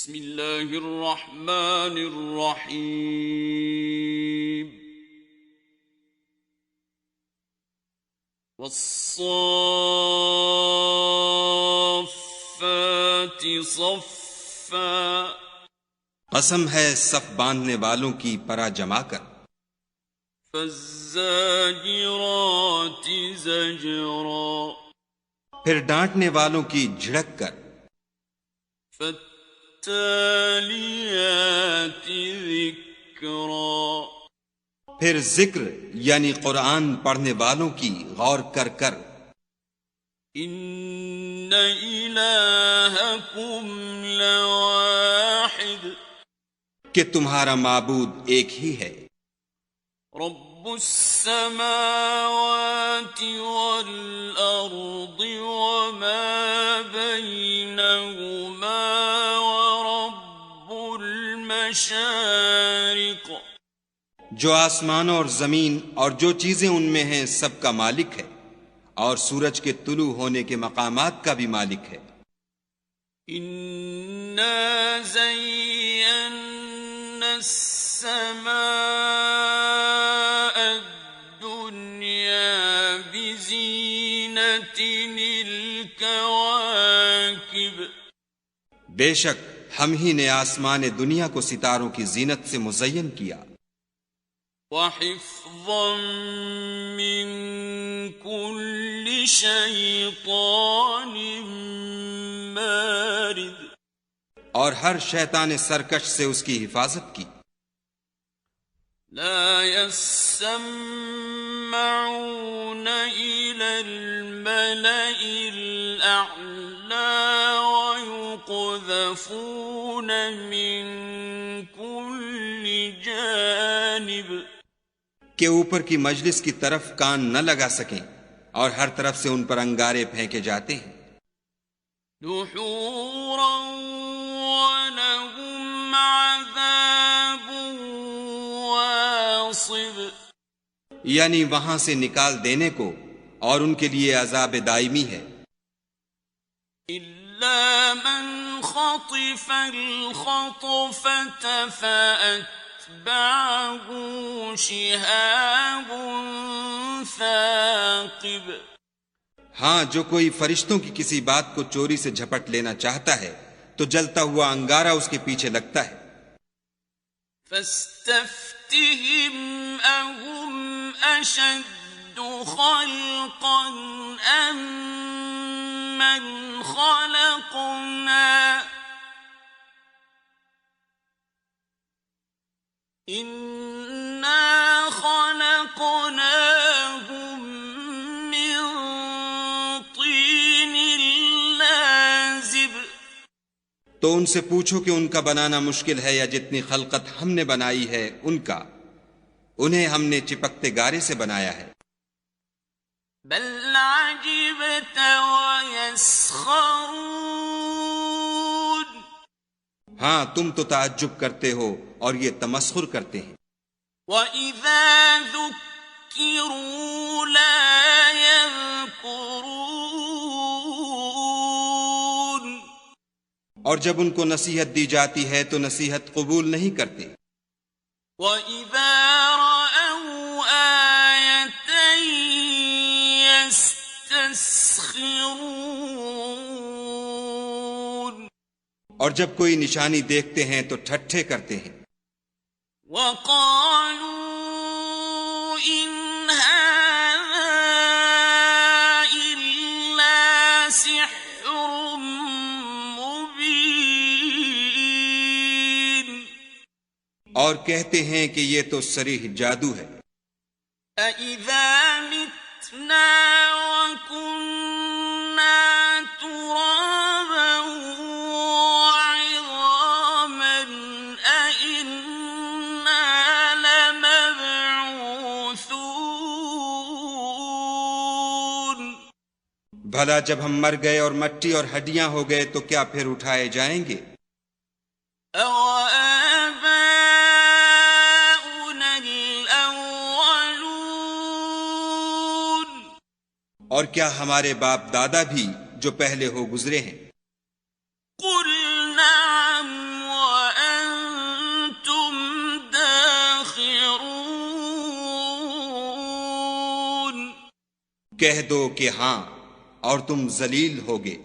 بسم اللہ الرحمن الرحیم والصافات صفا قسم ہے صف باندھنے والوں کی پرا جما کر، فالزاجرات زجرا پھر ڈانٹنے والوں کی جھڑک کر، فالتالیات ذکرا پھر ذکر یعنی قرآن پڑھنے والوں کی غور کر کر، ان الہکم لواحد کہ تمہارا معبود ایک ہی ہے، رب السماوات والارض وما بینہما ورب المشارق جو آسمانوں اور زمین اور جو چیزیں ان میں ہیں سب کا مالک ہے، اور سورج کے طلوع ہونے کے مقامات کا بھی مالک ہے۔ انا زینا السماء الدنیا بزینۃ الکواکب بے شک ہم ہی نے آسمان دنیا کو ستاروں کی زینت سے مزین کیا، وحفظا من كل شیطان مارد اور ہر شیطان سرکش سے اس کی حفاظت کی، لا يسمعون إلى الملأ الأعلى ويقذفون من كل جانب کہ اوپر کی مجلس کی طرف کان نہ لگا سکیں اور ہر طرف سے ان پر انگارے پھینکے جاتے ہیں، دحورا ولهم عذاب واصب یعنی وہاں سے نکال دینے کو، اور ان کے لیے عذاب دائمی ہے، إلا من خطف الخطفة فأتبعه شهاب ثاقب ہاں جو کوئی فرشتوں کی کسی بات کو چوری سے جھپٹ لینا چاہتا ہے تو جلتا ہوا انگارہ اس کے پیچھے لگتا ہے، فاستفتهم أهم أشد خلقا أم من خلقنا إنا خلقناهم من طين لازب تو ان سے پوچھو کہ ان کا بنانا مشکل ہے یا جتنی خلقت ہم نے بنائی ہے ان کا، انہیں ہم نے چپکتے گارے سے بنایا ہے، بل عجبت ويسخرون ہاں تم تو تعجب کرتے ہو اور یہ تمسخر کرتے ہیں، وَإِذَا ذُكِّرُوا لَا يَذْكُرُونَ اور جب ان کو نصیحت دی جاتی ہے تو نصیحت قبول نہیں کرتے، وَإِذَا رَأَوْا آيَةً يَسْتَسْخِرُونَ اور جب کوئی نشانی دیکھتے ہیں تو ٹھٹھے کرتے ہیں، وَقَالُوا إِنْ هَذَا إِلَّا سِحْرٌ مُبِينٌ اور کہتے ہیں کہ یہ تو صریح جادو ہے، أَإِذَا مِتْنَا وَكُنَّا تُرَابًا وَعِظَامًا أَإِنَّا لَمَبْعُوثُونَ بھلا جب ہم مر گئے اور مٹی اور ہڈیاں ہو گئے تو کیا پھر اٹھائے جائیں گے؟ أَوَآبَاؤُنَا الْأَوَّلُونَ اور کیا ہمارے باپ دادا بھی جو پہلے ہو گزرے ہیں؟ قُلْ نَعَمْ کہہ دو کہ ہاں اور تم ذلیل ہوگے.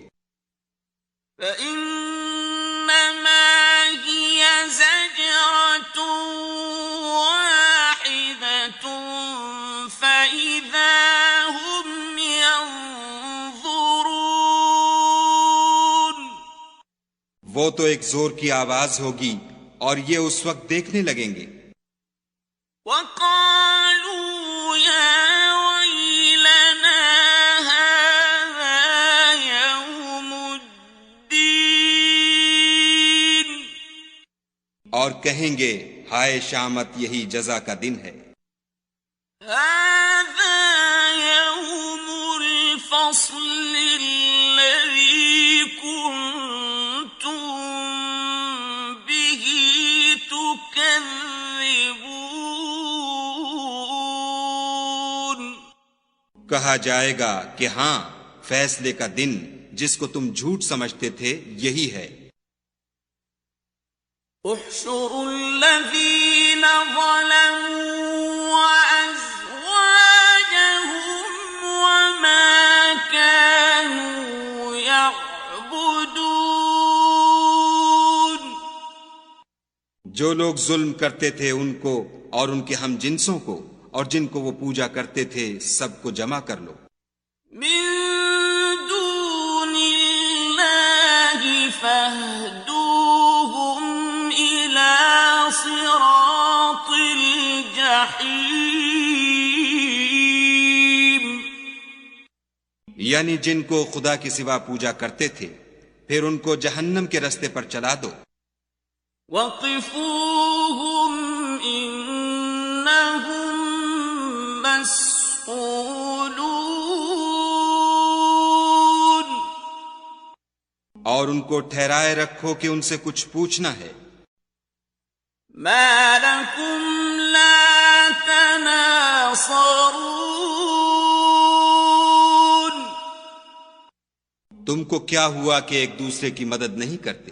فإنما هي زجرة واحدة فإذا هم ينظرون. وہ تو ایک زور کی آواز ہوگی اور یہ اس وقت دیکھنے لگیں گے. وقالوا يا ويلنا هذا يوم الدين. اور کہیں گے ہائے شامت یہی جزا کا دن ہے. هذا يوم الفصل الذي كنتم به تكذبون. کہا جائے گا کہ ہاں فیصلے کا دن جس کو تم جھوٹ سمجھتے تھے یہی ہے. احشروا الذين ظلموا وأزواجهم وما كانوا يعبدون. جو لوگ ظلم کرتے تھے ان کو اور ان کے ہم جنسوں کو اور جن کو وہ پوجا کرتے تھے سب کو جمع کر لو. من دون الله فاهدوهم إلى صراط الجحيم. یعنی جن کو خدا کے سوا پوجا کرتے تھے پھر ان کو جہنم کے رستے پر چلا دو. وقفوهم إنهم مسئولون. اور ان کو ٹھہرائے رکھو کہ ان سے کچھ پوچھنا ہے. ما لكم لا تناصرون. تم کو کیا ہوا کہ ایک دوسرے کی مدد نہیں کرتے؟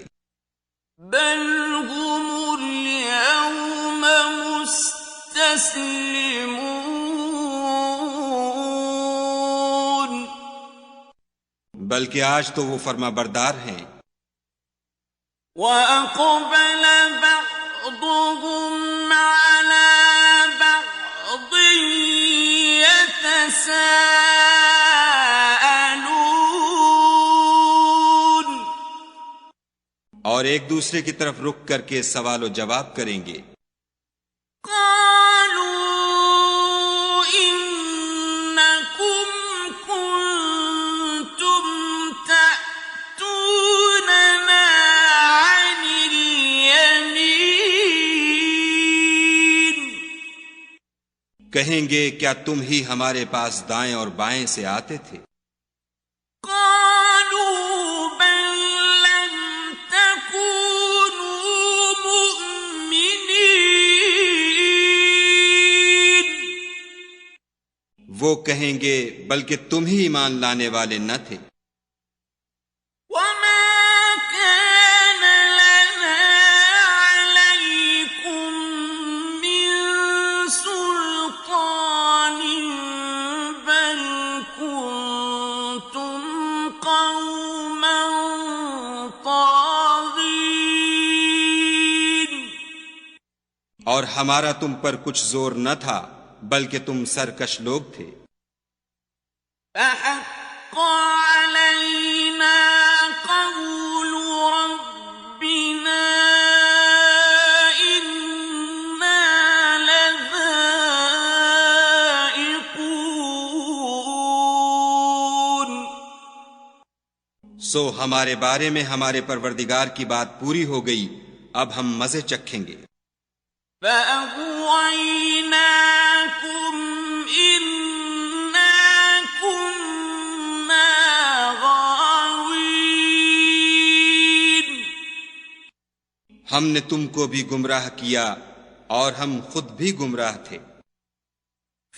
بل هم اليوم مستسلمون. بلکہ آج تو وہ فرما بردار ہیں. وَأَقْبَلَ بَعْضُهُمْ عَلَى بَعْضٍ يَتَسَاءَلُونَ. اور ایک دوسرے کی طرف رک کر کے سوال و جواب کریں گے. قَالُوا إِنَّكُمْ كُنتُمْ تَأْتُونَنَا عَنِ الْيَمِينِ. کہیں گے کیا تم ہی ہمارے پاس دائیں اور بائیں سے آتے تھے؟ قَالُوا بَل لَّمْ تَكُونُوا مُؤْمِنِينَ. وہ کہیں گے بلکہ تم ہی ایمان لانے والے نہ تھے. وَمَا كَانَ لَنَا عَلَيْكُمْ مِنْ سُلْطَانٍ بَلْ كُنْتُمْ قَوْمًا طَاغِينَ. اور ہمارا تم پر کچھ زور نہ تھا بلکہ تم سرکش لوگ تھے. فَحَقَّ عَلَيْنَا قَوْلُ رَبِّنَا إِنَّا لَذَائِقُونَ. سو ہمارے بارے میں ہمارے پروردگار کی بات پوری ہو گئی، اب ہم مزے چکھیں گے. فَأَغْوَيْنَاكُمْ إِنَّا كُنَّا غَاوِينَ. ہم نے تم کو بھی گمراہ کیا اور ہم خود بھی گمراہ تھے.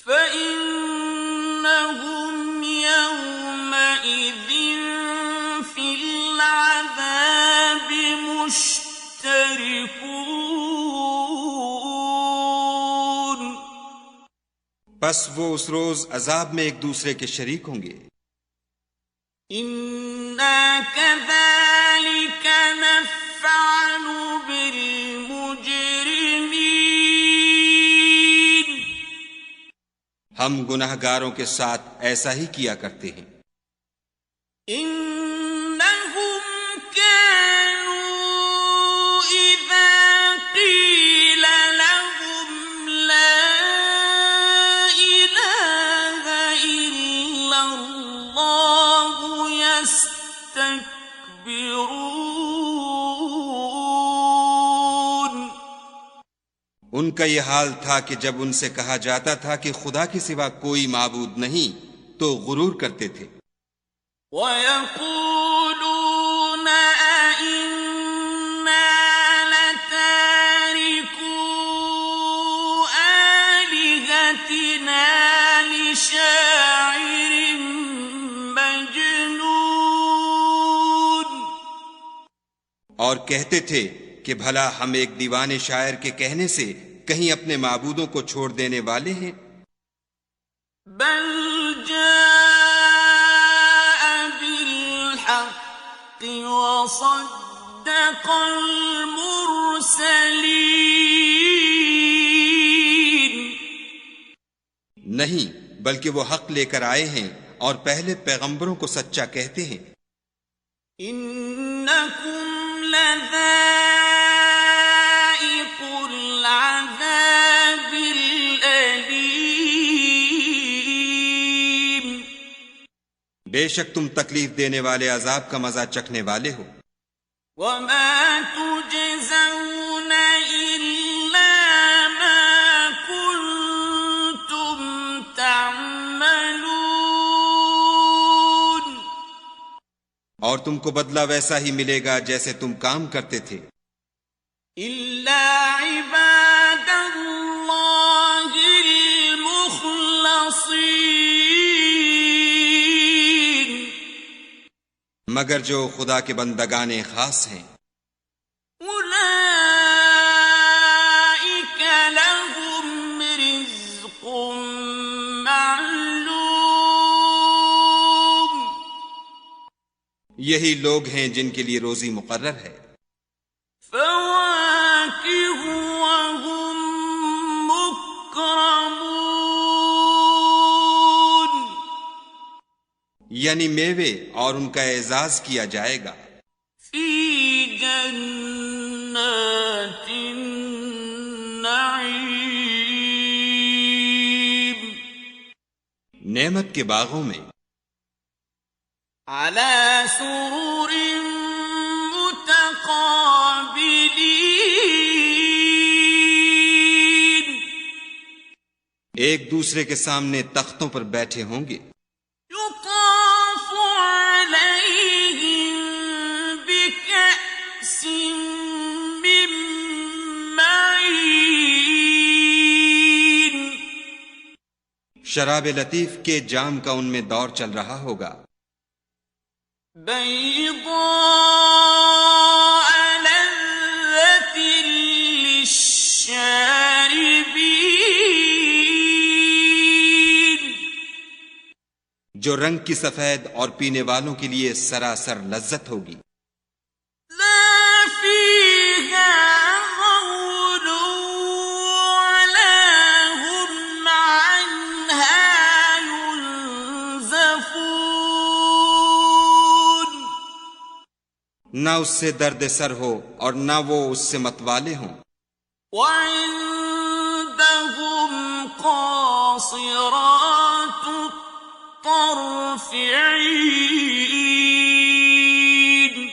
فَإِنَّهُمْ يَوْمَئِذٍ فِي الْعَذَابِ مُشْتَرِكُونَ. پس وہ اس روز عذاب میں ایک دوسرے کے شریک ہوں گے. إنا كذلك نفعل بالمجرمين ہم گناہ گاروں کے ساتھ ایسا ہی کیا کرتے ہیں. إنهم كانوا إذا قيل لهم لا إله إلا الله يستكبرون. ان کا یہ حال تھا کہ جب ان سے کہا جاتا تھا کہ خدا کے سوا کوئی معبود نہیں تو غرور کرتے تھے. وَيَقُولُونَ أَإِنَّا لَتَارِكُو آلِهَتِنَا لِشَاعِرٍ مَجْنُونٍ. اور کہتے تھے کہ بھلا ہم ایک دیوانے شاعر کے کہنے سے کہیں اپنے معبودوں کو چھوڑ دینے والے ہیں. بل جاء بالحق وصدق المرسلين. نہیں بلکہ وہ حق لے کر آئے ہیں اور پہلے پیغمبروں کو سچا کہتے ہیں. إنكم لذائق العذاب الأليم. بے شک تم تکلیف دینے والے عذاب کا مزہ چکھنے والے ہو. وما تجزون إلا ما كنتم تعملون. اور تم کو بدلہ ویسا ہی ملے گا جیسے تم کام کرتے تھے. إلا عباد الله المخلصين. مگر جو خدا کے بندگان خاص ہیں. أولئك لهم رزق معلوم. یہی لوگ ہیں جن کے لیے روزی مقرر ہے. فواكه وهم مكرمون. یعنی میوے اور ان کا اعزاز کیا جائے گا. في جنات النعيم. نعمت کے باغوں میں. على سرر متقابلين. ایک دوسرے کے سامنے تختوں پر بیٹھے ہوں گے. يطاف عليهم بكأس من معين. شراب لطیف کے جام کا ان میں دور چل رہا ہوگا. بيضاء لذة للشاربين. جو رنگ کی سفید اور پینے والوں کے لیے سراسر لذت ہوگی. لا فيها غول ولا هم عنها ينزفون. نہ اس سے درد سر ہو اور نہ وہ اس سے متوالے ہوں. وعندهم قاصرات الطرف عين.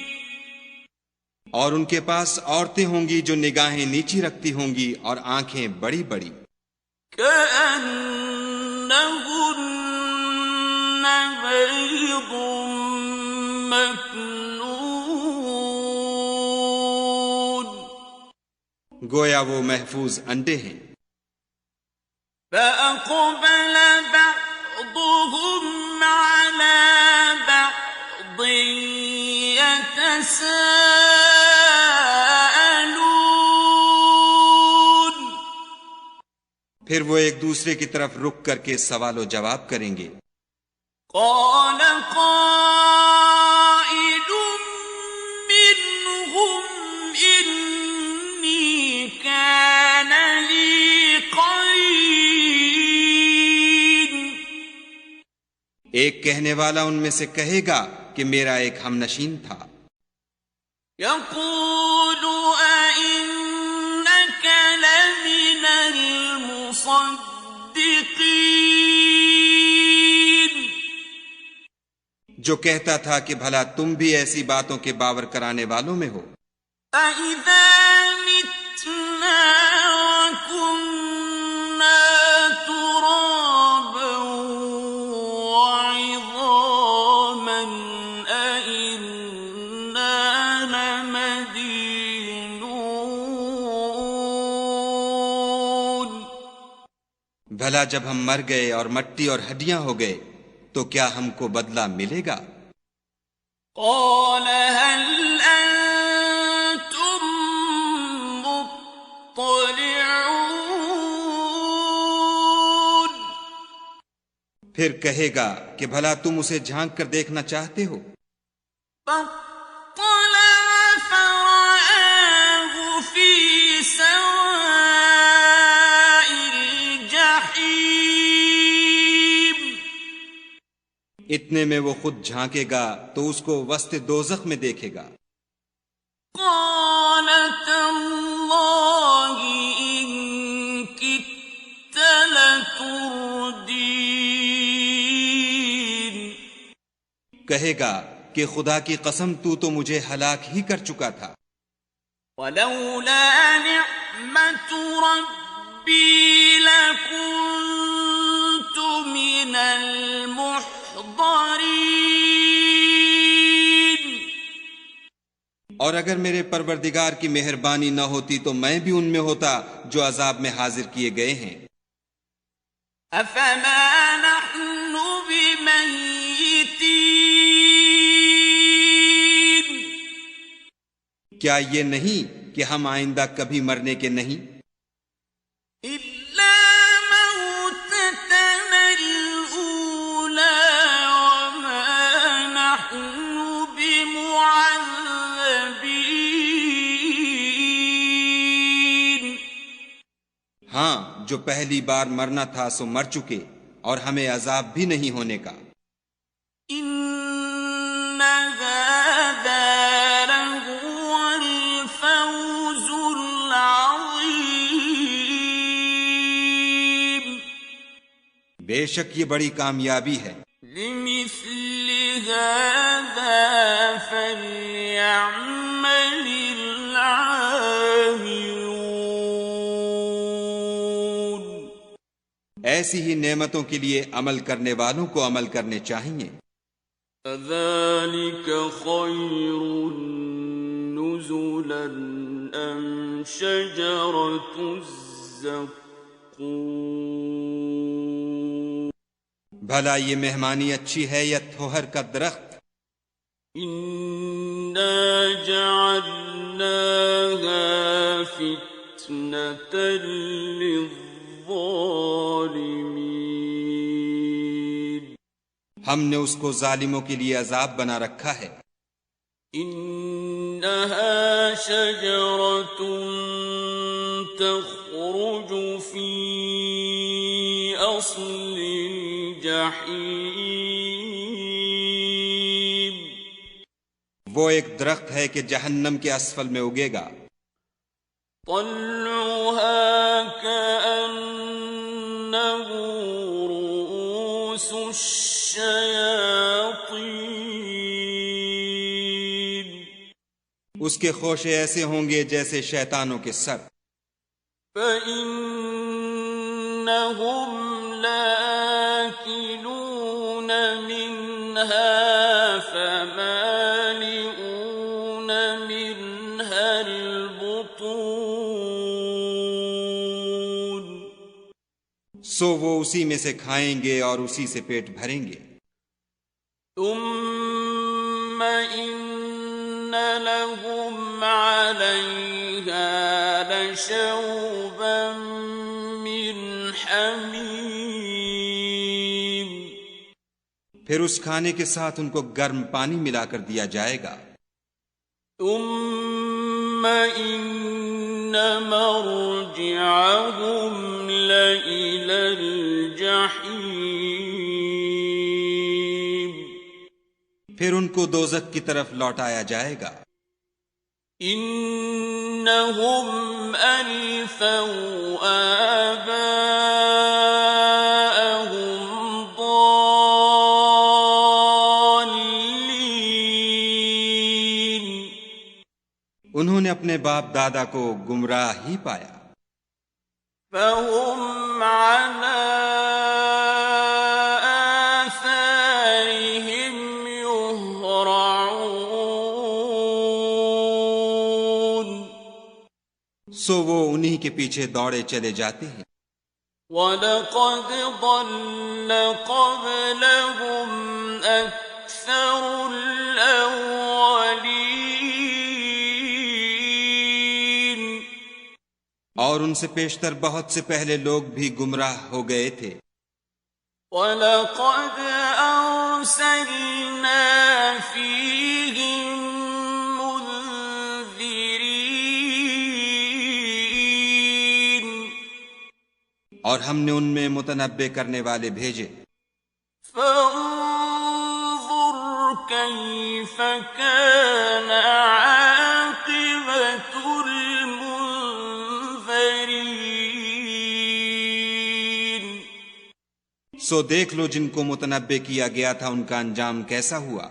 اور ان کے پاس عورتیں ہوں گی جو نگاہیں نیچی رکھتی ہوں گی اور آنکھیں بڑی بڑی. كأنهن بيض مكنون. گویا وہ محفوظ انڈے ہیں. فأقبل بعضهم على بعض يتساءلون. پھر وہ ایک دوسرے کی طرف رک کر کے سوال و جواب کریں گے. قال قائل منهم إني كان لي قرين. ایک کہنے والا ان میں سے کہے گا کہ میرا ایک ہم نشین تھا. يقول أئنك لمن المصدقين. جو کہتا تھا کہ بھلا تم بھی ایسی باتوں کے باور کرانے والوں میں ہو. أَإِذَا مِتْنَا وَكُنَّا تُرَابًا وَعِظَامًا أَإِنَّا لَمَدِينُونَ. بھلا جب ہم مر گئے اور مٹی اور ہڈیاں ہو گئے تو کیا ہم کو بدلہ ملے گا؟ قال هل أنتم مطلعون. پھر کہے گا کہ بھلا تم اسے جھانک کر دیکھنا چاہتے ہو. فاطلع فرآه في سواء الجحيم. اتنے میں وہ خود جھانکے گا تو اس کو وسط دوزخ میں دیکھے گا. قال تالله إن كدت لتردين. کہے گا کہ خدا کی قسم تو مجھے ہلاک ہی کر چکا تھا. ولولا نعمة ربي لكنت من المحضرين. اور اگر میرے پروردگار کی مہربانی نہ ہوتی تو میں بھی ان میں ہوتا جو عذاب میں حاضر کیے گئے ہیں. أفما نحن بميتين. کیا یہ نہیں کہ ہم آئندہ کبھی مرنے کے نہیں؟ إلا موتتنا الأولى وما نحن بمعذبين. ہاں، جو پہلی بار مرنا تھا سو مر چکے اور ہمیں عذاب بھی نہیں ہونے کا. إن هذا لهو الفوز العظيم. بے شک یہ بڑی کامیابی ہے. لمثل هذا فليعمل العاملون. ایسی ہی نعمتوں کے لیے عمل کرنے والوں کو عمل کرنے چاہیے. فذلك خير نزلا أم شجرة الزقوم. بھلا یہ مہمانی اچھی ہے یا تھوہر کا درخت؟ إنا جعلناها فتنة للظالمين. ہم نے اس کو ظالموں کے لیے عذاب بنا رکھا ہے. إنها شجرة تخرج في أصل الجحيم. وہ ایک درخت ہے کہ جہنم کے اسفل میں اگے گا. طلعها كأنه رؤوس الشياطين. اس کے خوشے ایسے ہوں گے جیسے شیطانوں کے سر. فإنهم لآكلون منها فمالئون منها البطون. سو وہ اسی میں سے کھائیں گے اور اسی سے پیٹ بھریں گے. ثم إن لهم عليها لشوبا من پھر اس کھانے کے ساتھ ان کو گرم پانی ملا کر دیا جائے گا. ثم إن مرجعهم لإلى الجحيم. پھر ان کو دوزخ کی طرف لوٹایا جائے گا. إنهم ألفوا آباءهم ضالين. انہوں نے اپنے باپ دادا کو گمراہ ہی پایا. فهم على آثارهم يهرعون. سو وہ انہی کے پیچھے دوڑے چلے جاتے ہیں. وَلَقَدْ ضَلَّ قَبْلَهُمْ أَكْثَرُ الْأَوَّلِينَ. اور ان سے پیشتر بہت سے پہلے لوگ بھی گمراہ ہو گئے تھے. وَلَقَدْ أَرْسَلْنَا فِيهِمْ مُنذِرِينَ. اور ہم نے ان میں متنبع کرنے والے بھیجے. فانظر كيف كان عاقبة المنذرين. سو دیکھ لو جن کو متنبع کیا گیا تھا ان کا انجام کیسا ہوا.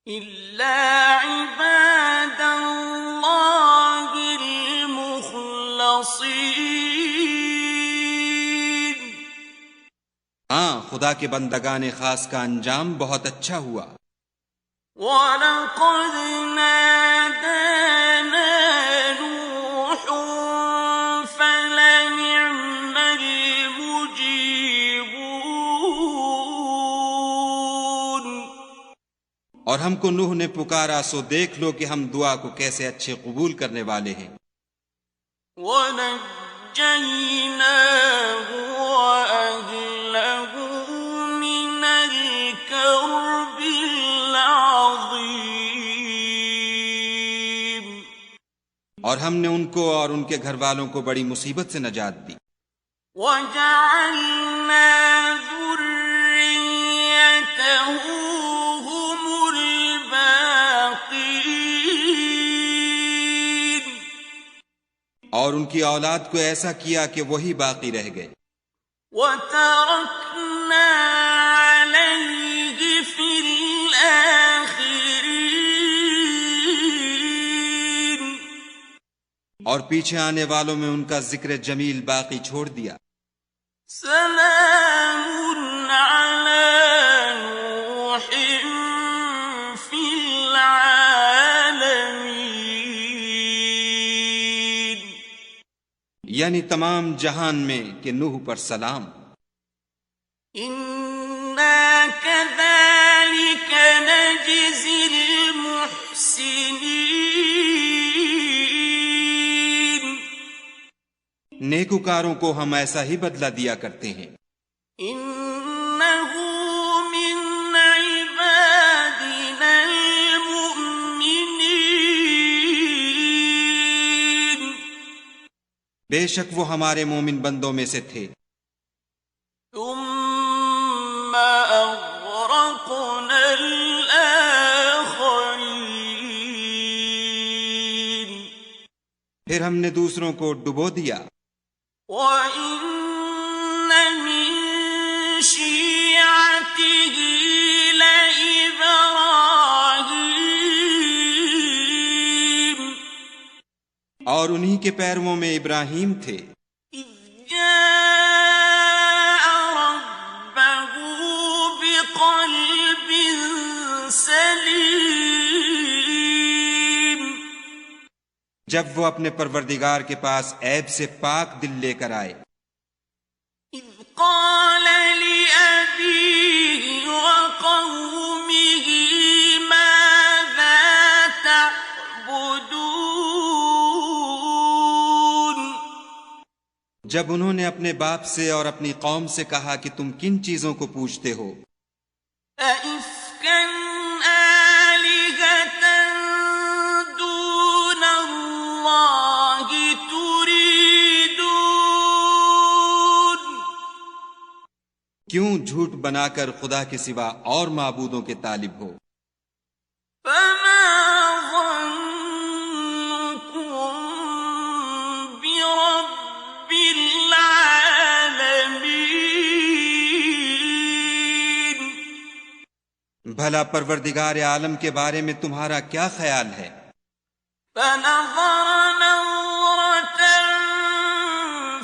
إلا عباد الله المخلصين. ہاں خدا کے بندگان خاص کا انجام بہت اچھا ہوا. وَلَقَدْ نَادَانَا نُوحٌ فَلَنِعْمَ الْمُجِيبُونَ. اور ہم کو نوح نے پکارا سو دیکھ لو کہ ہم دعا کو کیسے اچھے قبول کرنے والے ہیں. وَنَجَّيْنَاهُ وَأَهْلَهُ مِنَ الْكَرْبِ الْعَظِيمِ. اور ہم نے ان کو اور ان کے گھر والوں کو بڑی مصیبت سے نجات دی. وَجَعَلْنَا ذُرِّيَّتَهُ هُمُ الْبَاقِينَ. اور ان کی اولاد کو ایسا کیا کہ وہی باقی رہ گئے. وَتَرَكْنَا عَلَيْهِ فِي الْآخِرِينَ. اور پیچھے آنے والوں میں ان کا ذکر جمیل باقی چھوڑ دیا. سلام على نوح في العالمين. یعنی تمام جہان میں کہ نوح پر سلام. إنا كذلك نجزي المحسنين. نیکوکاروں کو ہم ایسا ہی بدلہ دیا کرتے ہیں. إنه من عبادنا المؤمنين. بے شک وہ ہمارے مومن بندوں میں سے تھے. ثم أغرقنا الآخرين. پھر ہم نے دوسروں کو ڈبو دیا. وَإِنَّ مِن شِيعَتِهِ لَإِبْرَاهِيمَ. اور انہی کے پیرووں میں ابراہیم تھے. إِذْ جَاءَ رَبَّهُ بِقَلْبٍ سَلِيمٍ. جب وہ اپنے پروردگار کے پاس عیب سے پاک دل لے کر آئے. إِذْ قَالَ لِأَبِيهِ وَقَوْمِهِ مَاذَا تَعْبُدُونَ. جب انہوں نے اپنے باپ سے اور اپنی قوم سے کہا کہ تم کن چیزوں کو پوجتے ہو. أَئِفْكًا آلِهَةً دُونَ اللَّهِ تُرِيدُونَ کیوں جھوٹ بنا کر خدا کے سوا اور معبودوں کے طالب ہو؟ فَمَا ظَنُّكُم بِرَبِّ الْعَالَمِينَ بھلا پروردگار عالم کے بارے میں تمہارا کیا خیال ہے؟ فَنَظَرَ نَظْرَةً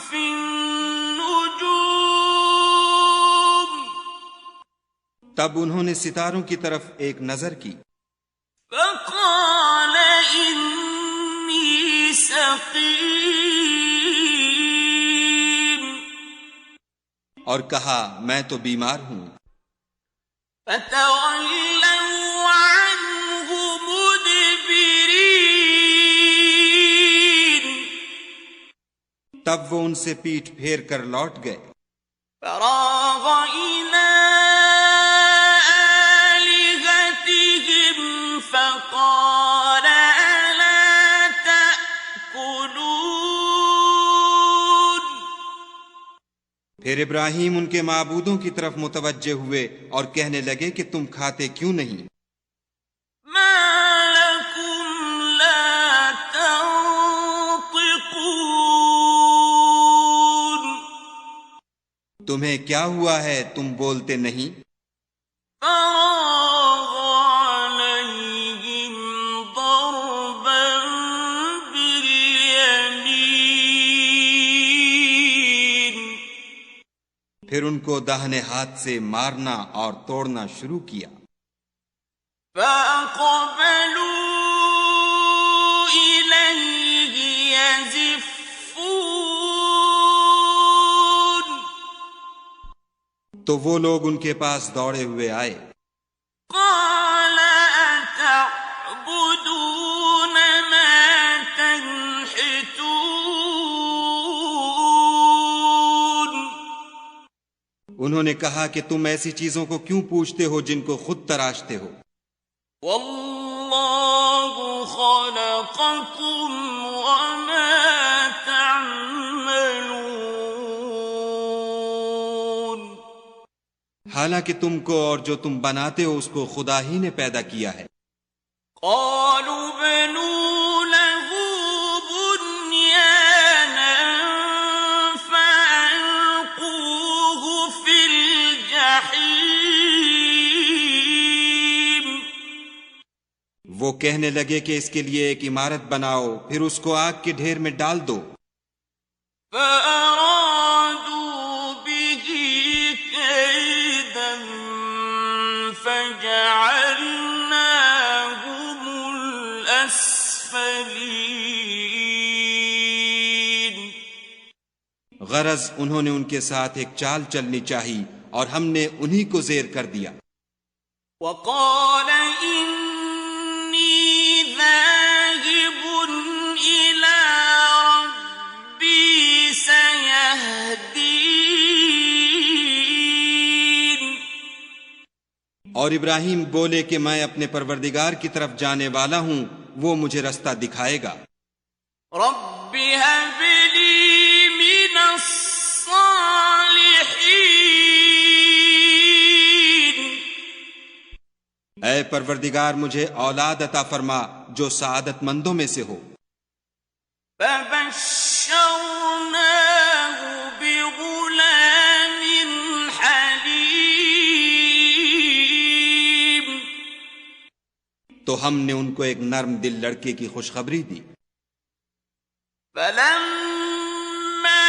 فِي النُّجُومِ تب انہوں نے ستاروں کی طرف ایک نظر کی، فَقَالَ إِنِّي سَقِيمٌ اور کہا میں تو بیمار ہوں۔ فَتَوَلَّوْا عَنْهُ مُدْبِرِينَ تب وہ ان سے پیٹھ پھیر کر لوٹ گئے۔ فَرَاغَ إِلَىٰ آلِهَتِهِمْ فَقَالَ أَلَا تَأْكُلُونَ پھر ابراہیم ان کے معبودوں کی طرف متوجہ ہوئے اور کہنے لگے کہ تم کھاتے کیوں نہیں؟ مَا لَكُمْ لَا تَنطِقُونَ تمہیں کیا ہوا ہے تم بولتے نہیں؟ فَرَاغَ عَلَيْهِمْ ضَرْبًا بِالْيَمِينِ پھر ان کو داہنے ہاتھ سے مارنا اور توڑنا شروع کیا۔ فَأَقْبَلُوا إِلَيْهِ يَزِفُّونَ تو وہ لوگ ان کے پاس دوڑے ہوئے آئے۔ قَالَ أَتَعْبُدُونَ مَا تَنْحِتُونَ انہوں نے کہا کہ تم ایسی چیزوں کو کیوں پوچھتے ہو جن کو خود تراشتے ہو؟ وَاللَّهُ خَلَقَكُمْ وَمَا تَعْمَلُونَ حالانکہ تم کو اور جو تم بناتے ہو اس کو خدا ہی نے پیدا کیا ہے۔ قَالُوا بَنُوا لَهُ بُنْيَانًا فَأَلْقُوهُ فِي الْجَحِيمِ وہ کہنے لگے کہ اس کے لیے ایک عمارت بناؤ پھر اس کو آگ کے ڈھیر میں ڈال دو۔ فَأَرَادُوا بِهِ كَيْدًا فَجَعَلْنَاهُمُ الْأَسْفَلِينَ غرض انہوں نے ان کے ساتھ ایک چال چلنی چاہی اور ہم نے انہی کو زیر کر دیا۔ وَقَالَ إِنِّي ذَاهِبٌ إِلَىٰ رَبِّي سَيَهْدِينِ اور ابراہیم بولے کہ میں اپنے پروردگار کی طرف جانے والا ہوں، وہ مجھے رستہ دکھائے گا۔ رَبِّ هَبْ لِي مِنَ الصَّالِحِينَ اے پروردگار مجھے اولاد عطا فرما جو سعادت مندوں میں سے ہو۔ فَبَشَّرْنَاهُ بِغُلَامٍ حَلِيمٍ تو ہم نے ان کو ایک نرم دل لڑکے کی خوشخبری دی۔ فَلَمَّا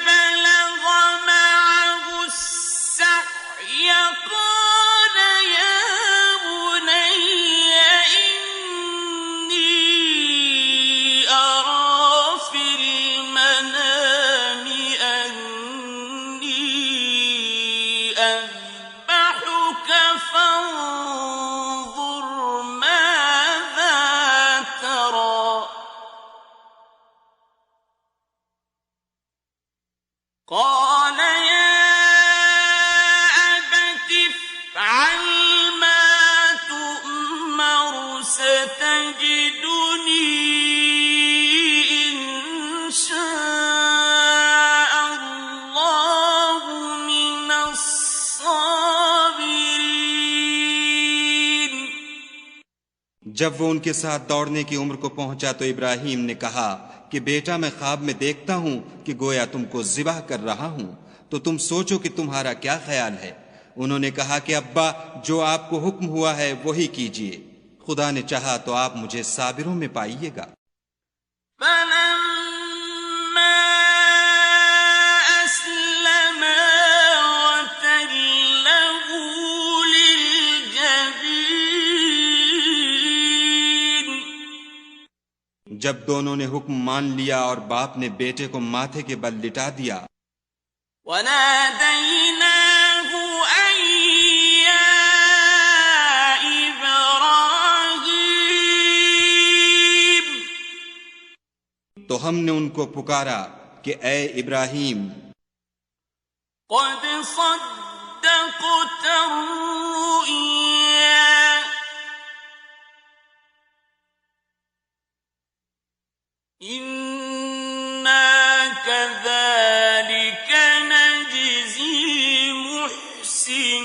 بَلَغَ مَعَهُ السَّعْيَ قَالَ يَا بُنَيَّ إِنِّي أَرَىٰ فِي الْمَنَامِ أَنِّي أَذْبَحُكَ فَانظُرْ مَاذَا تَرَىٰ قَالَ يَا أَبَتِ افْعَلْ جب وہ ان کے ساتھ دوڑنے کی عمر کو پہنچا تو ابراہیم نے کہا کہ بیٹا میں خواب میں دیکھتا ہوں کہ گویا تم کو ذبح کر رہا ہوں، تو تم سوچو کہ تمہارا کیا خیال ہے؟ انہوں نے کہا کہ ابا جو آپ کو حکم ہوا ہے وہی کیجیے، خدا نے چاہا تو آپ مجھے صابروں میں پائیے گا۔ جب دونوں نے حکم مان لیا اور باپ نے بیٹے کو ماتھے کے بل لٹا دیا، وَنَادَيْنَاهُ أَن يَا إِبْرَاهِيمُ، تو ہم نے ان کو پکارا کہ اے ابراہیم، قَدْ صَدَّقْتَ الرُّؤْيَا، إِنَّا كَذَلِكَ نَجْزِي الْمُحْسِنِينَ،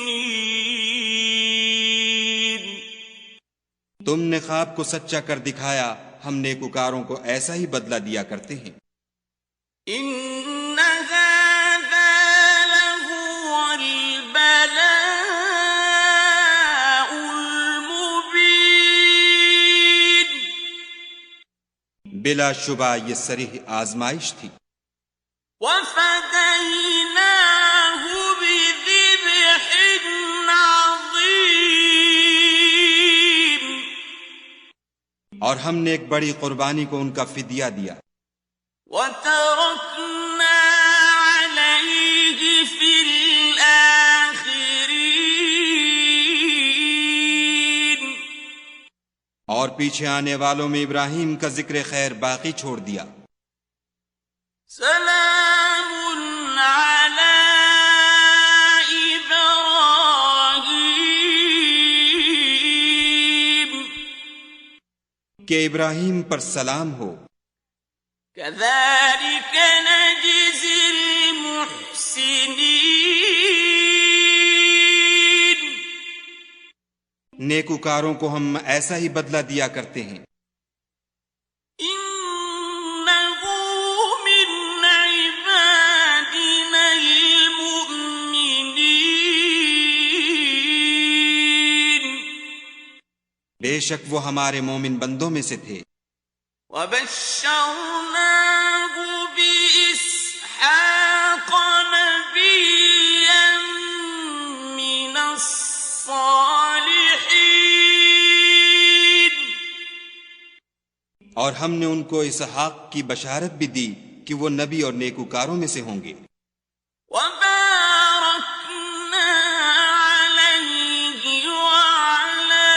تم نے خواب کو سچا کر دکھایا، ہم نیکوکاروں کو ایسا ہی بدلہ دیا کرتے ہیں۔ إِنَّ هَذَا لَهُوَ الْبَلَاءُ الْمُبِينُ، بلا شبہ یہ صریح آزمائش تھی۔ وَفَدَيْنَاهُ بِذِبْحٍ عَظِيمٍ، اور ہم نے ایک بڑی قربانی کو ان کا فدیہ دیا۔ وَتَرَكْنَا عَلَيْهِ فِي الْآخِرِينَ، اور پیچھے آنے والوں میں ابراہیم کا ذکر خیر باقی چھوڑ دیا۔ سلام علی ابراہیم، کہ ابراہیم پر سلام ہو۔ کذالک نجزی المحسنین، نیکوکاروں کو ہم ایسا ہی بدلہ دیا کرتے ہیں۔ انہ من عبادنا المؤمنین، بے شک وہ ہمارے مومن بندوں میں سے تھے۔ وبشرناہ بإسحاق نبیا من الصالحین، اور ہم نے ان کو اسحاق کی بشارت بھی دی کہ وہ نبی اور نیکوکاروں میں سے ہوں گے۔ وبارکنا علیہ وعلی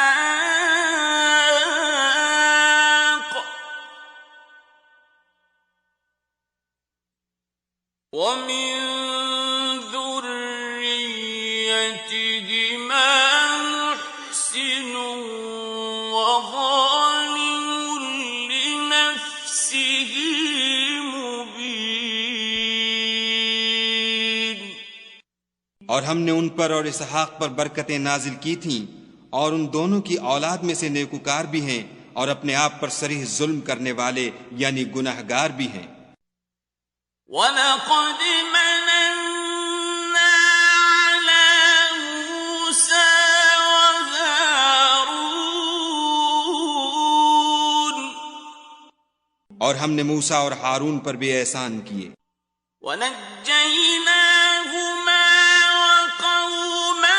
اسحاق ومن ذريتهما محسن وظالم لنفسه مبين، اور ہم نے ان پر اور اسحاق پر برکتیں نازل کی تھیں، اور ان دونوں کی اولاد میں سے نیکوکار بھی ہیں اور اپنے آپ پر صریح ظلم کرنے والے یعنی گناہگار بھی ہیں۔ وَلَقَدْ مَنَنَّا عَلَى مُوسَى وَهَارُونَ، اور ہم نے موسیٰ اور ہارون پر بھی احسان کیے۔ وَنَجَّيْنَاهُمَا وَقَوْمَهُمَا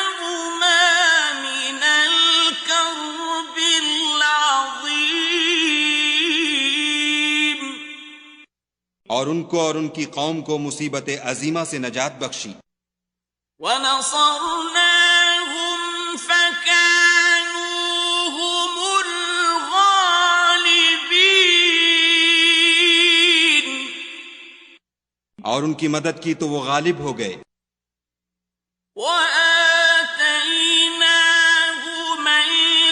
مِنَ الْكَرْبِ الْعَظِيمِ، اور ان کو اور ان کی قوم کو مصیبت عظیمہ سے نجات بخشی۔ وَنَصَرْنَاهُمْ فَكَانُوا هُمُ الْغَالِبِينَ، اور ان کی مدد کی تو وہ غالب ہو گئے۔ وَآتَيْنَاهُمَا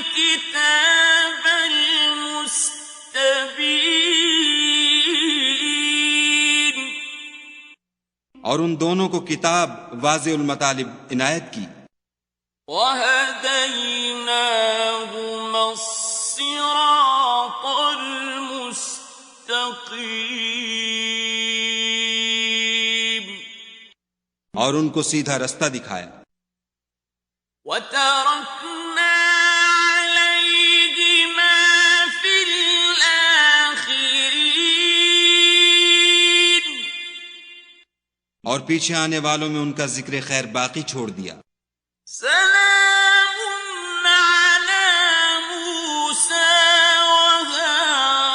الْكِتَابَ الْمُسْتَبِينَ، اور ان دونوں کو کتاب واضح المطالب عنایت کی۔ وَهَدَيْنَاهُ وَهَدَيْنَاهُمَا الصِّرَاطَ الْمُسْتَقِيمَ اور ان کو سیدھا رستہ دکھایا. وَتَرَكْنَا عَلَيْهِمَا فِي الْآخِرِينَ اور پیچھے آنے والوں میں ان کا ذکر خیر باقی چھوڑ دیا. سلام علی موسیٰ وہارون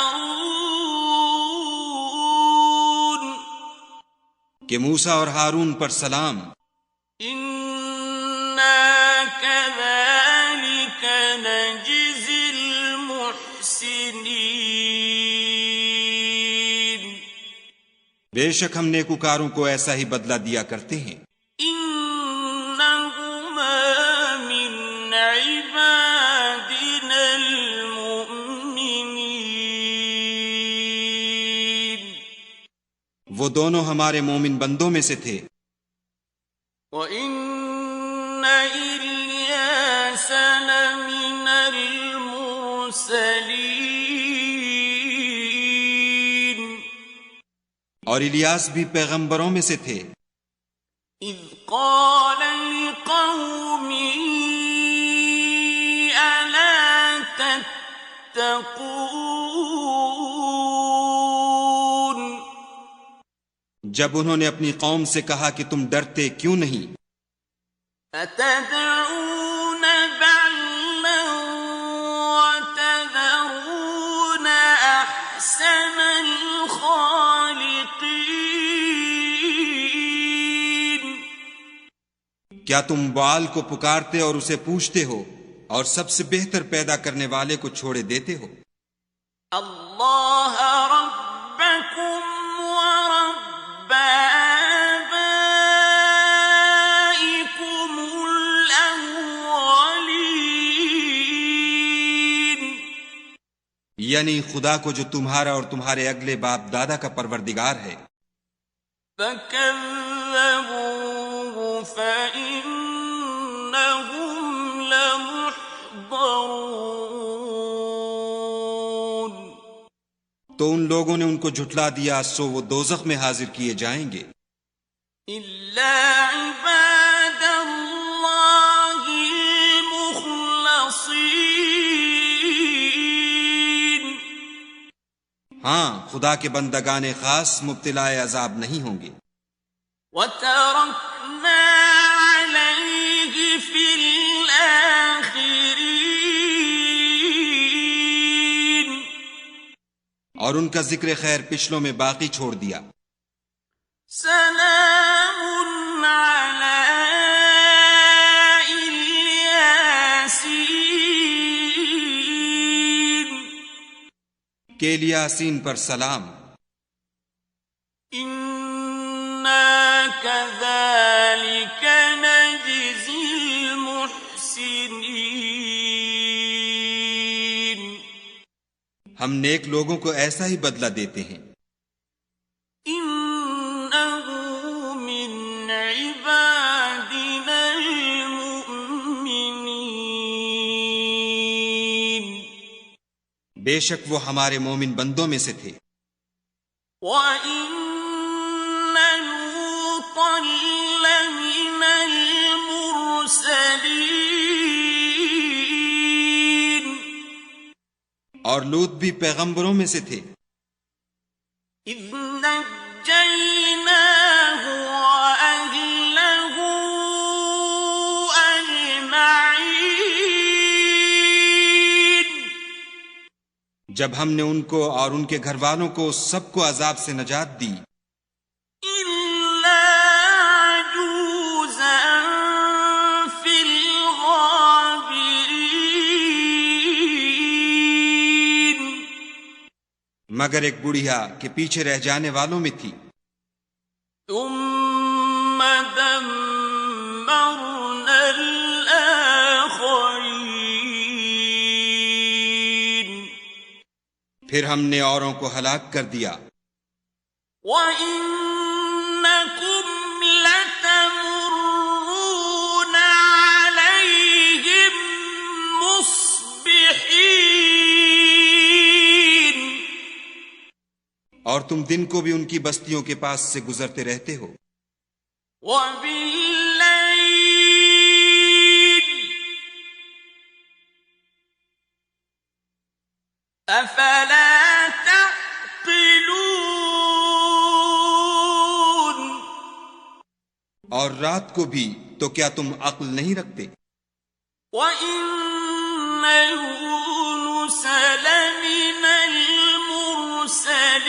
کہ موسیٰ اور ہارون پر سلام. اِنَّا كَذَلِكَ نَجْزِي الْمُحْسِنِينَ بے شک ہم نیکوکاروں کو ایسا ہی بدلہ دیا کرتے ہیں. إِنَّهُمَا مِنْ عِبَادِنَا الْمُؤْمِنِينَ وہ دونوں ہمارے مومن بندوں میں سے تھے. وَإِنَّ إِلْيَاسَ لَمِنَ الْمُرْسَلِينَ اور الیاس بھی پیغمبروں میں سے تھے. إِذْ قَالَ لِقَوْمِهِ أَلَا تَتَّقُونَ جب انہوں نے اپنی قوم سے کہا کہ تم ڈرتے کیوں نہیں؟ أَتَدْعُونَ بَعْلًا وَتَذَرُونَ أَحْسَنَ الْخَالِقِينَ کیا تم بعال کو پکارتے اور اسے پوچھتے ہو اور سب سے بہتر پیدا کرنے والے کو چھوڑے دیتے ہو؟ اللہ ربکم ورب آبائکم الاولین یعنی خدا کو جو تمہارا اور تمہارے اگلے باپ دادا کا پروردگار ہے. فَكَذَّبُوهُ فَإِنَّهُمْ لَمُحْضَرُونَ تو ان لوگوں نے ان کو جھٹلا دیا، سو وہ دوزخ میں حاضر کیے جائیں گے. إِلَّا عِبَادَ اللَّهِ الْمُخْلَصِينَ ہاں، خدا کے بندگان خاص مبتلا عذاب نہیں ہوں گے. وَتَرَكْنَا عَلَيْهِ فِي الْآخِرِينَ اور ان کا ذکر خیر پچھلوں میں باقی چھوڑ دیا. سلام علی الیاسین کہ الیاسین پر سلام. انا کذالک نجزی المحسنین ہم نیک لوگوں کو ایسا ہی بدلہ دیتے ہیں. انہ من عبادنا المؤمنین بے شک وہ ہمارے مومن بندوں میں سے تھے. وَإِنَّ لُوطًا لَّمِنَ الْمُرْسَلِينَ اور لوط بھی پیغمبروں میں سے تھے. إِذْ نَجَّيْنَاهُ وَأَهْلَهُ أَجْمَعِينَ جب ہم نے ان کو اور ان کے گھر والوں کو سب کو عذاب سے نجات دی، إِلَّا عَجُوزًا فِي الْغَابِرِينَ مگر ایک بڑھیا کہ پیچھے رہ جانے والوں میں تھی. ثُمَّ دَمَّرْنَا الْآخَرِينَ پھر ہم نے اوروں کو ہلاک کر دیا. وَإِنَّكُمْ لَتَمُرُّونَ عَلَيْهِمْ اور تم دن کو بھی ان کی بستیوں کے پاس سے گزرتے رہتے ہو. وَبِاللَّيْلِ أَفَلَا تَعْقِلُونَ اور رات کو بھی تو کیا تم عقل نہیں رکھتے؟ وَإِنَّ يُونُسَ لَمِنَ الْمُرْسَلِينَ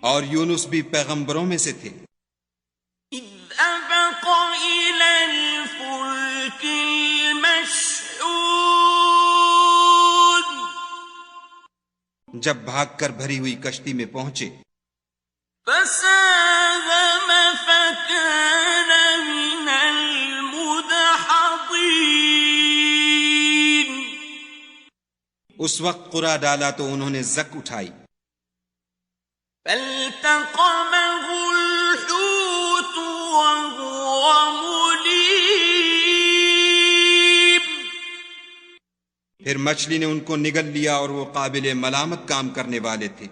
اور یونس بھی پیغمبروں میں سے تھے. إِذْ أَبَقَ إِلَى الْفُلْكِ الْمَشْحُونِ جب بھاگ کر بھری ہوئی کشتی میں پہنچے فَسَاهَمَ فَكَانَ مِنَ الْمُدْحَضِينَ اس وقت قرعہ ڈالا تو انہوں نے زک اٹھائی. فَالْتَقَمَهُ الْحُوتُ وَهُوَ مُلِيمٌ پھر مچھلی نے ان کو نگل لیا اور وہ قابل ملامت کام کرنے والے تھے.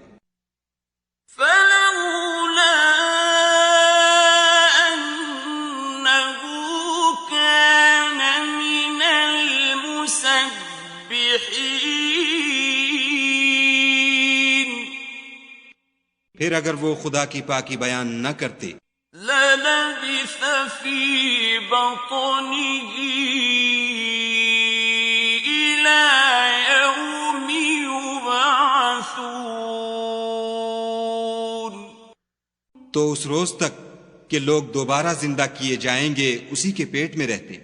فَلَوْلَا أَنَّهُ كَانَ مِنَ الْمُسَبِّحِينَ پھر اگر وہ خدا کی پاکی بیان نہ کرتے لَلَبِثَ فِي بَطْنِهِ إِلَى يَوْمِ يُبْعَثُونَ تو اس روز تک کہ لوگ دوبارہ زندہ کیے جائیں گے اسی کے پیٹ میں رہتے.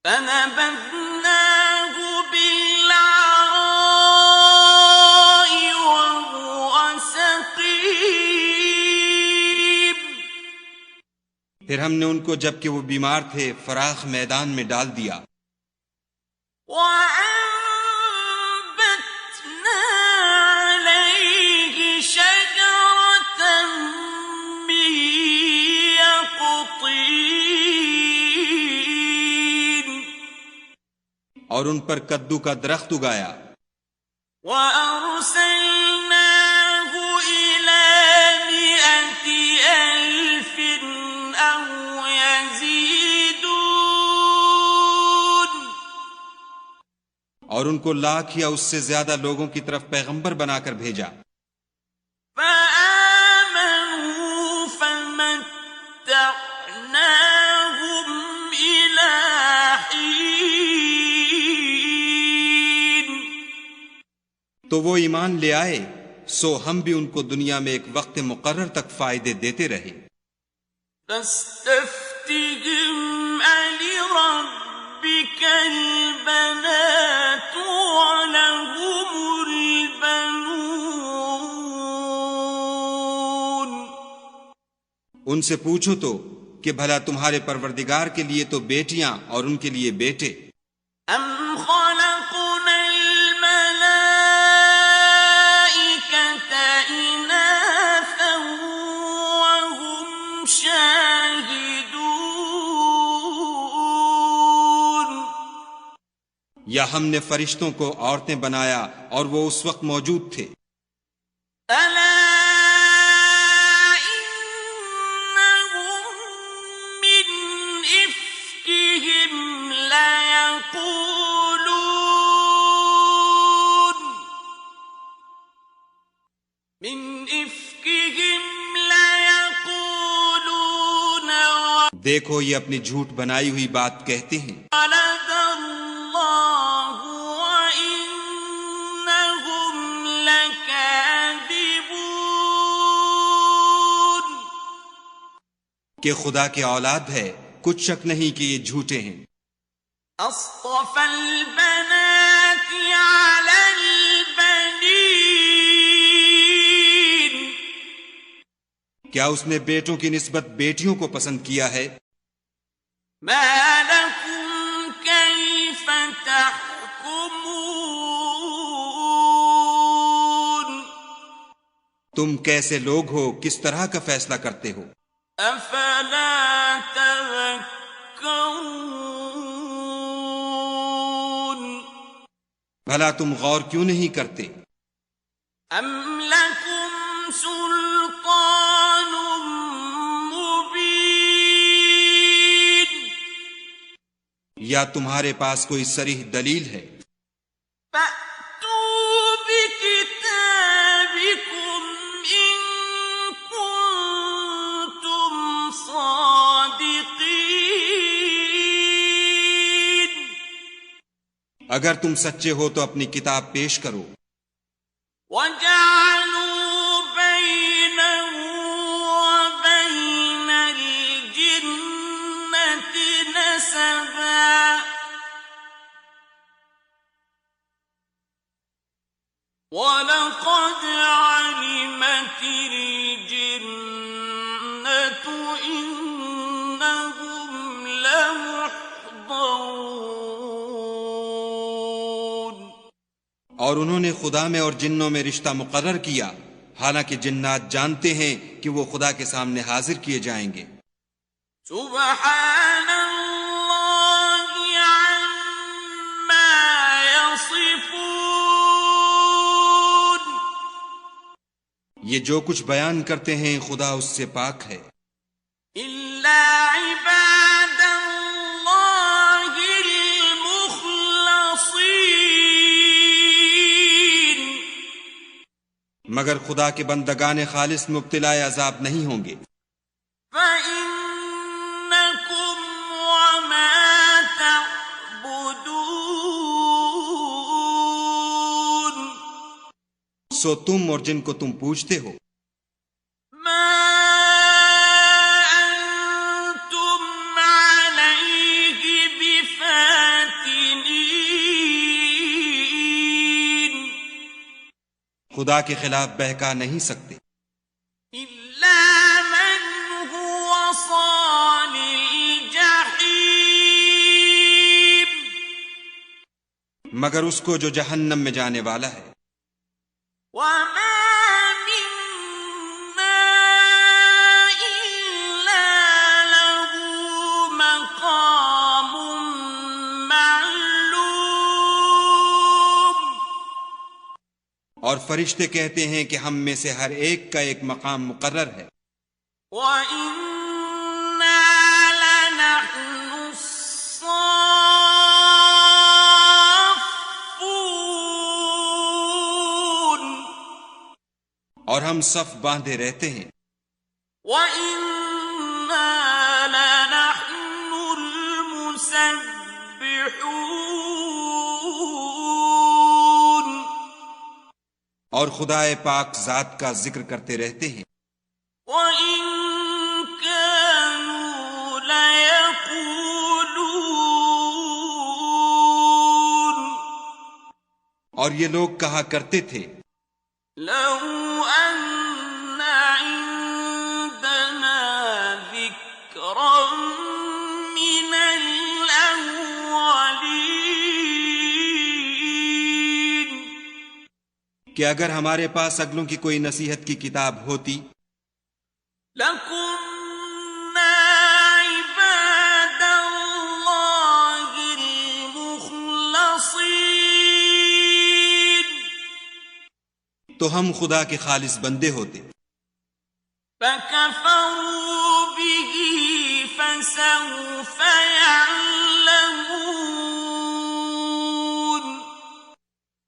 فَنَبَذْنَاهُ بِالْعَرَاءِ وَهُوَ سَقِيمٌ پھر ہم نے ان کو جبکہ وہ بیمار تھے فراخ میدان میں ڈال دیا. وَأَنبَتْنَا عَلَيْهِ شَجَرَةً مِّن يَقْطِينٍ اور ان پر کدو کا درخت اگایا. وَأَرْسَلْنَاهُ إِلَى 100,000 أَوْ يَزِيدُونَ اور ان کو لاکھ یا اس سے زیادہ لوگوں کی طرف پیغمبر بنا کر بھیجا. فَآمَنُوا فَمَتَّعْنَاهُمْ إِلَى حِينٍ تو وہ ایمان لے آئے سو ہم بھی ان کو دنیا میں ایک وقت مقرر تک فائدے دیتے رہے. فَاسْتَفْتِهِمْ أَلِرَبِّكَ الْبَنَاتُ وَلَهُمُ الْبَنُونَ ان سے پوچھو تو کہ بھلا تمہارے پروردگار کے لیے تو بیٹیاں اور ان کے لیے بیٹے. أَمْ خَلَقْنَا الْمَلَائِكَةَ إِنَاثًا وَهُمْ شَاهِدُونَ یا ہم نے فرشتوں کو عورتیں بنایا اور وہ اس وقت موجود تھے. أَلَا إِنَّهُمْ مِنْ إِفْكِهِمْ لَيَقُولُونَ مِنْ إِفْكِهِمْ لَيَقُولُونَ دیکھو یہ اپنی جھوٹ بنائی ہوئی بات کہتے ہیں. وَلَدَ اللَّهُ وَإِنَّهُمْ لَكَاذِبُونَ کہ خدا کی اولاد ہے کچھ شک نہیں کہ یہ جھوٹے ہیں. أَصْطَفَى الْبَنَاتِ عَلَى الْبَنِينَ کیا اس نے بیٹوں کی نسبت بیٹیوں کو پسند کیا ہے؟ مَا لَكُمْ كَيْفَ تَحْكُمُونَ تم کیسے لوگ ہو کس طرح کا فیصلہ کرتے ہو؟ أَفَلَا تَذَكَّرُونَ بھلا تم غور کیوں نہیں کرتے؟ ام لکم سلطان مبین، یا تمہارے پاس کوئی صریح دلیل ہے؟ فأتوا بکتابکم ان کنتم صادقین، اگر تم سچے ہو تو اپنی کتاب پیش کرو۔ وَجَعَلُوا بَيْنَهُ وَبَيْنَ الْجِنَّةِ نَسَبًا وَلَقَدْ عَلِمَتِ الْجِنَّةُ إِنَّهُمْ لَمُحْضَرُونَ۔ اور انہوں نے خدا میں اور جنوں میں رشتہ مقرر کیا، حالانکہ جنات جانتے ہیں کہ وہ خدا کے سامنے حاضر کیے جائیں گے۔ سبحان اللہ عما یصفون، یہ جو کچھ بیان کرتے ہیں خدا اس سے پاک ہے۔ الا عباد اللہ المخلصین، مگر خدا کے بندگان خالص مبتلا عذاب نہیں ہوں گے۔ فَإِنَّكُمْ وَمَا تَعْبُدُونَ، سو تم اور جن کو تم پوجتے ہو مَا أَنْتُمْ عَلَيْهِ بِفَاتِنِينَ، خدا کے خلاف بہکا نہیں سکتے إِلَّا مَنْ هُوَ صَالِ الْجَحِيمِ، مگر اس کو جو جہنم میں جانے والا ہے۔ وَمَا مِنَّا إِلَّا لَهُ مَقَامٌ مَّعْلُومٌ، اور فرشتے کہتے ہیں کہ ہم میں سے ہر ایک کا ایک مقام مقرر ہے۔ وَإِنَّا لَنَحْنُ الصَّافُّونَ، اور ہم صف باندھے رہتے ہیں۔ وَإِنَّا لَنَحْنُ الْمُسَبِّحُونَ، اور خدا پاک ذات کا ذکر کرتے رہتے ہیں۔ وَإِن كَانُوا لَيَقُولُونَ، اور یہ لوگ کہا کرتے تھے لَوْ أَنَّ عِندَنَا ذِكْرًا مِّنَ الْأَوَّلِينَ، کہ اگر ہمارے پاس اگلوں کی کوئی نصیحت کی کتاب ہوتی لَكُنَّا عِبَادَ اللَّهِ الْمُخْلَصِينَ، تو ہم خدا کے خالص بندے ہوتے۔ فَكَفَرُوا بِهِ فَسَوْفَ يَعْلَمُونَ،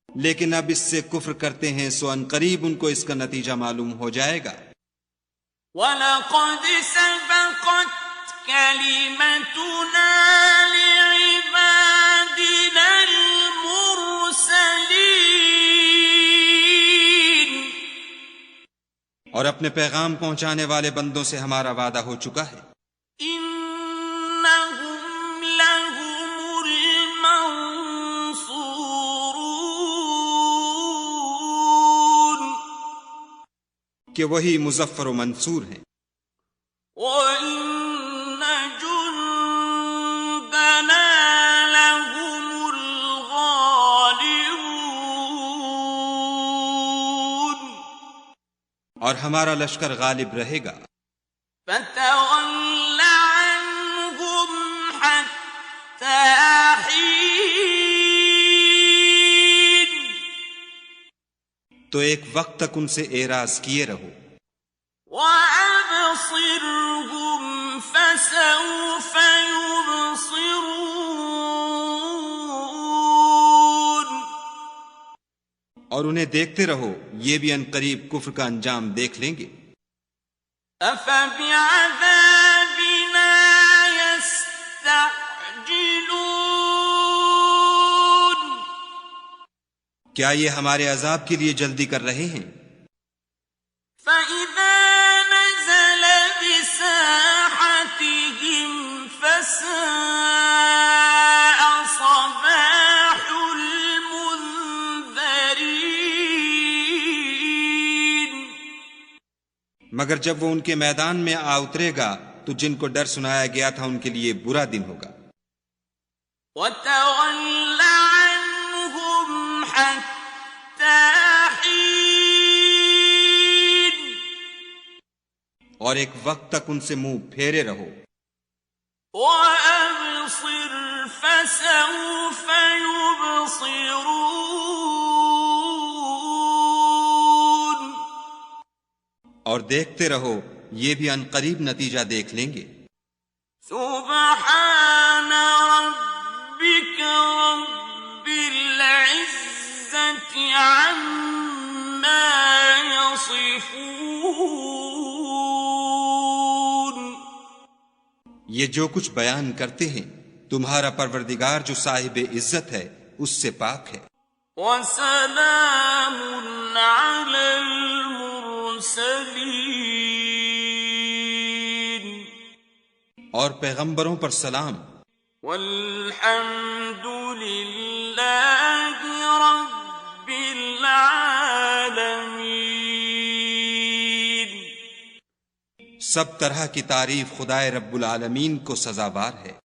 لیکن اب اس سے کفر کرتے ہیں سو ان قریب ان کو اس کا نتیجہ معلوم ہو جائے گا۔ وَلَقَدْ سَبَقَتْ كَلِمَتُنَا لِعِبَادِنَا الْمُرْسَلِينَ، اور اپنے پیغام پہنچانے والے بندوں سے ہمارا وعدہ ہو چکا ہے۔ إِنَّهُمْ لَهُمُ الْمَنصُورُونَ، کہ وہی مظفر و منصور ہیں۔ وَإِنَّ جُندَنَا لَهُمُ الْغَالِبُونَ، اور ہمارا لشکر غالب رہے گا۔ فَتَوَلَّ عَنْهُمْ حَتَّىٰ حِينٍ، تو ایک وقت تک ان سے اعراض کیے رہو، وَأَبْصِرْهُمْ فَسَوْفَ يُبْصِرُونَ اور انہیں دیکھتے رہو، یہ بھی عنقریب کفر کا انجام دیکھ لیں گے۔ أَفَبِعَذَابِنَا يَسْتَعْجِلُونَ کیا یہ ہمارے عذاب کے لیے جلدی کر رہے ہیں؟ فَإِذَا نَزَلَ بِسَاحَتِهِمْ فَسَاءَ صَبَاحُ الْمُنذَرِينَ مگر جب وہ ان کے میدان میں آ اترے گا تو جن کو ڈر سنایا گیا تھا ان کے لیے برا دن ہوگا۔ وَتَوَلَّ عَنْهُمْ حَتَّى حِينٍ اور ایک وقت تک ان سے منہ پھیرے رہو، وَأَبْصِرْ فَسَوْفَ يُبْصِرُونَ اور دیکھتے رہو، یہ بھی عنقریب نتیجہ دیکھ لیں گے۔ سبحان ربك رب العزة عما يصفون یہ جو کچھ بیان کرتے ہیں تمہارا پروردگار جو صاحب عزت ہے اس سے پاک ہے۔ وسلام على المرسلين اور پیغمبروں پر سلام، والحمد لله رب العالمين سب طرح کی تعریف خدائے رب العالمین کو سزاوار ہے۔